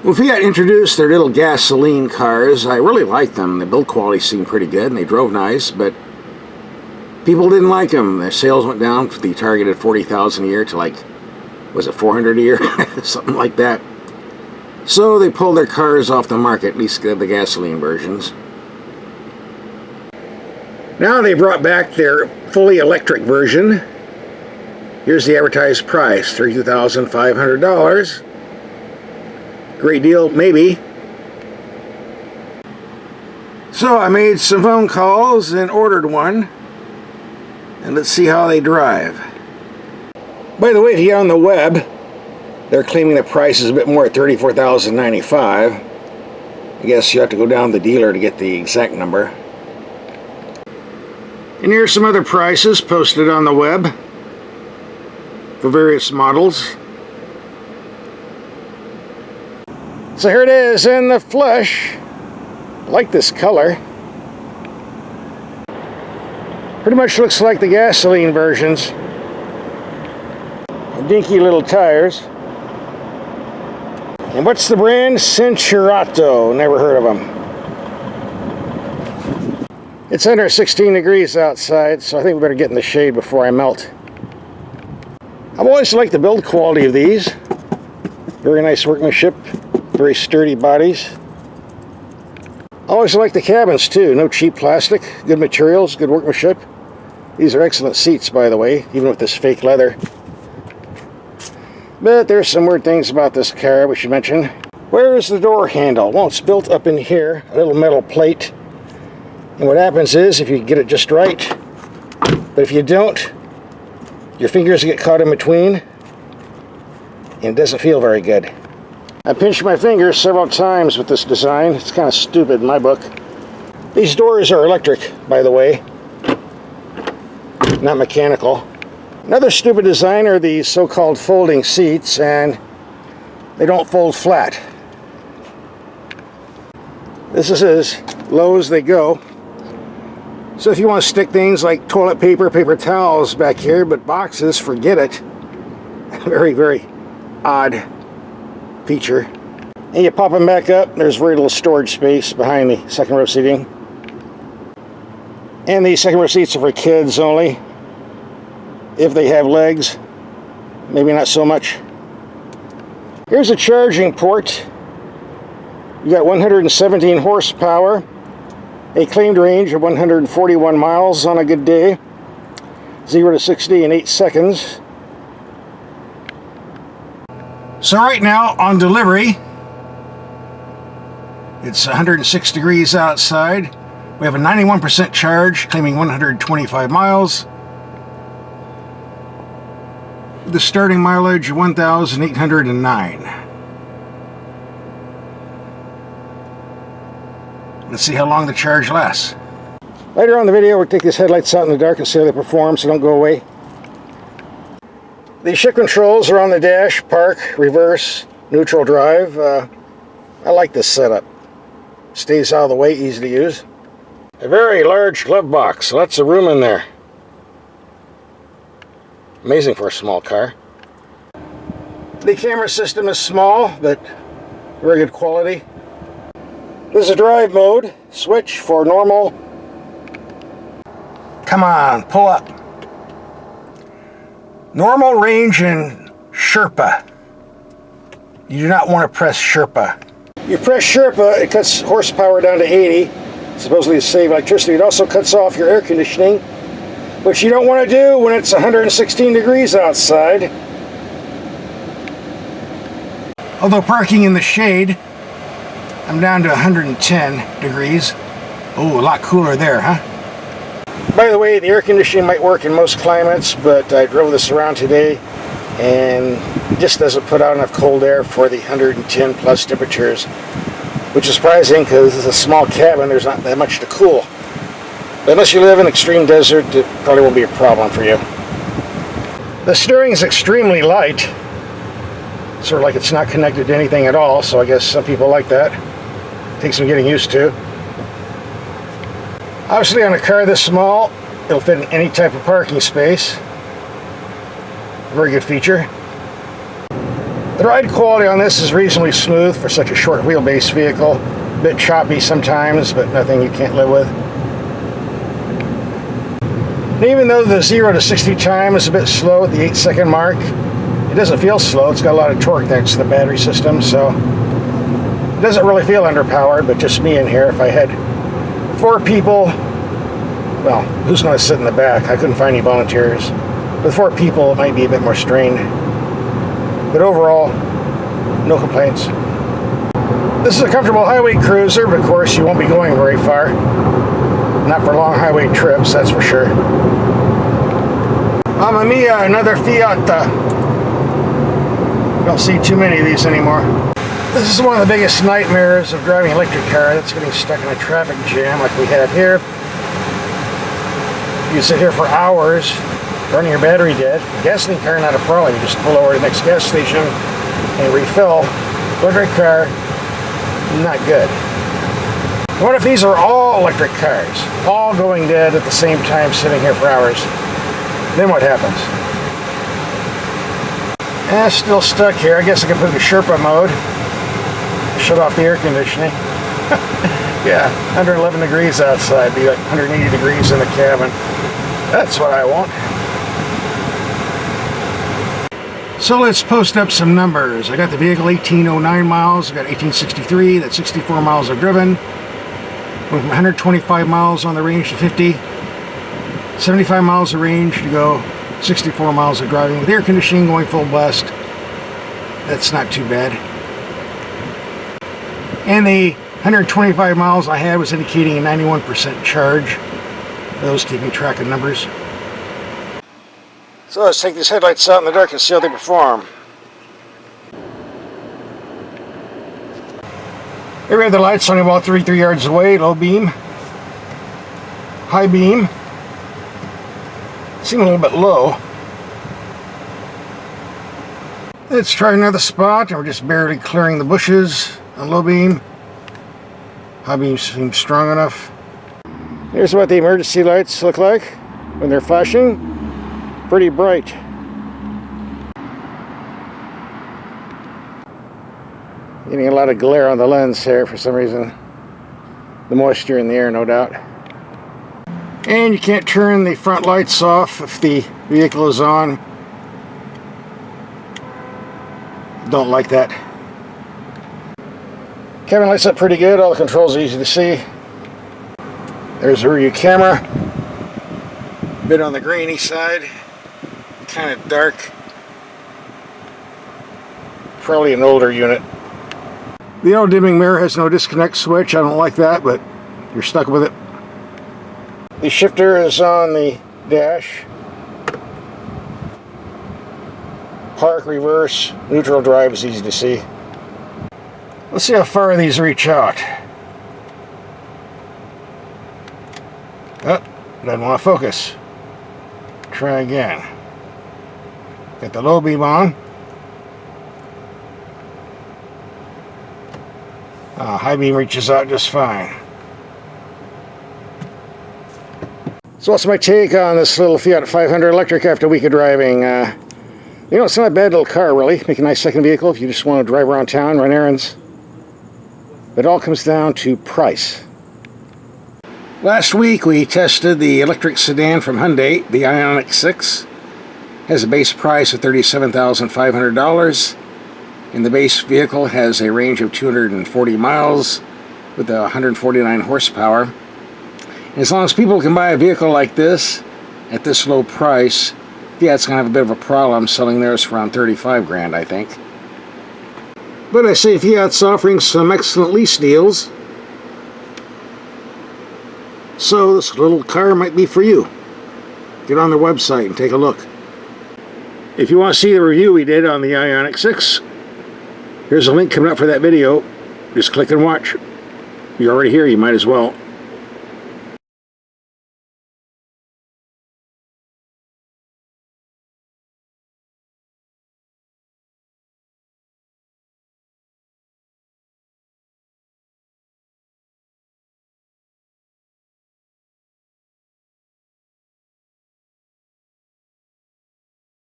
When Fiat introduced their little gasoline cars, I really liked them. The build quality seemed pretty good and they drove nice, but people didn't like them. Their sales went down from the targeted 40,000 a year to like, was it 400 a year? Something like that. So they pulled their cars off the market, at least the gasoline versions. Now they brought back their fully electric version. Here's the advertised price, $32,500. Great deal, maybe. So I made some phone calls and ordered one. And let's see how they drive. By the way, to get on the web, they're claiming the price is a bit more at $34,095. I guess you have to go down to the dealer to get the exact number. And here's some other prices posted on the web for various models. So here it is in the flesh. I like this color. Pretty much looks like the gasoline versions. Dinky little tires. And what's the brand? Cinturato. Never heard of them. It's under 16 degrees outside, so I think we better get in the shade before I melt. I've always liked the build quality of these. Very nice workmanship. Very sturdy bodies. I always like the cabins too. No cheap plastic. Good materials. Good workmanship. These are excellent seats, by the way, even with this fake leather. But there's some weird things about this car we should mention. Where is the door handle? Well, it's built up in here, a little metal plate. And what happens is, if you get it just right, but if you don't, your fingers get caught in between, and it doesn't feel very good. I pinched my fingers several times with this design. It's kind of stupid in my book. These doors are electric, by the way, not mechanical. Another stupid design are these so-called folding seats, and they don't fold flat. This is as low as they go. So if you want to stick things like toilet paper, paper towels back here, but boxes, forget it. Very, very odd feature. And you pop them back up, there's very little storage space behind the second row seating. And the second row seats are for kids only. If they have legs, maybe not so much. Here's a charging port. You got 117 horsepower, a claimed range of 141 miles on a good day, 0 to 60 in 8 seconds. So right now on delivery, it's 106 degrees outside. We have a 91% charge, claiming 125 miles. The starting mileage 1,809. Let's see how long the charge lasts. Later on in the video, we'll take these headlights out in the dark and see how they perform, so don't go away. The shift controls are on the dash: park, reverse, neutral drive. I like this setup. Stays out of the way, easy to use. A very large glove box, lots of room in there. Amazing for a small car. The camera system is small, but very good quality. This is a drive mode. Switch for normal. Come on, pull up. Normal, range, and Sherpa. You do not want to press Sherpa. You press Sherpa, it cuts horsepower down to 80, supposedly to save electricity. It also cuts off your air conditioning, which you don't want to do when it's 116 degrees outside. Although parking in the shade, I'm down to 110 degrees. Oh, a lot cooler there, huh? By the way, the air conditioning might work in most climates, but I drove this around today and it just doesn't put out enough cold air for the 110 plus temperatures, which is surprising because it's a small cabin, there's not that much to cool. But unless you live in extreme desert, it probably won't be a problem for you. The steering is extremely light, sort of like it's not connected to anything at all, so I guess some people like that. Takes some getting used to. Obviously on a car this small, it'll fit in any type of parking space. Very good feature. The The ride quality on this is reasonably smooth for such a short wheelbase vehicle. A bit choppy sometimes, but nothing you can't live with. And even though the 0 to 60 time is a bit slow at the 8-second mark, it doesn't feel slow. It's got a lot of torque thanks to the battery system, so it doesn't really feel underpowered, but just me in here. If I had 4 people, well, who's going to sit in the back? I couldn't find any volunteers. With 4 people, it might be a bit more strained. But overall, no complaints. This is a comfortable highway cruiser, but of course you won't be going very far. Not for long highway trips, that's for sure. Mamma mia, another Fiat. Don't see too many of these anymore. This is one of the biggest nightmares of driving an electric car. That's getting stuck in a traffic jam like we have here. You sit here for hours, running your battery dead. Gasoline car, not a problem. You just pull over to the next gas station and refill. Electric car, not good. What if these are all electric cars, all going dead at the same time, sitting here for hours? Then what happens? Still stuck here. I guess I could put it in Sherpa mode. Shut off the air conditioning. Yeah, 111 degrees outside. Be like 180 degrees in the cabin. That's what I want. So let's post up some numbers. I got the vehicle 1809 miles. I got 1863. That's 64 miles I've driven. Went from 125 miles on the range to 50. 75 miles of range to go 64 miles of driving with air conditioning going full blast. That's not too bad. And the 125 miles I had was indicating a 91% charge. For those keeping track of numbers. So let's take these headlights out in the dark and see how they perform. Here we have the lights only about 33 yards away, low beam, high beam. Seem a little bit low. Let's try another spot, and we're just barely clearing the bushes on low beam. High beam seems strong enough. Here's what the emergency lights look like when they're flashing. Pretty bright. Getting a lot of glare on the lens here for some reason. The moisture in the air, no doubt. And you can't turn the front lights off if the vehicle is on. Don't like that. Cabin lights up pretty good. All the controls are easy to see. There's the rear view camera. A bit on the grainy side. Kind of dark. Probably an older unit. The auto dimming mirror has no disconnect switch. I don't like that, but you're stuck with it. The shifter is on the dash. Park, reverse, neutral drive is easy to see. Let's see how far these reach out. Oh, doesn't want to focus. Try again. Got the low beam on. High beam reaches out just fine. So what's my take on this little Fiat 500 electric after a week of driving? You know, it's not a bad little car, really. Make a nice second vehicle if you just want to drive around town, run errands. But it all comes down to price. Last week we tested the electric sedan from Hyundai, the Ioniq 6. Has a base price of $37,500. And the base vehicle has a range of 240 miles with 149 horsepower. And as long as people can buy a vehicle like this at this low price, Fiat's going to have a bit of a problem selling theirs for around 35 grand, I think. But I say Fiat's offering some excellent lease deals. So this little car might be for you. Get on their website and take a look. If you want to see the review we did on the Ioniq 6, here's a link coming up for that video. Just click and watch. You're already here, you might as well.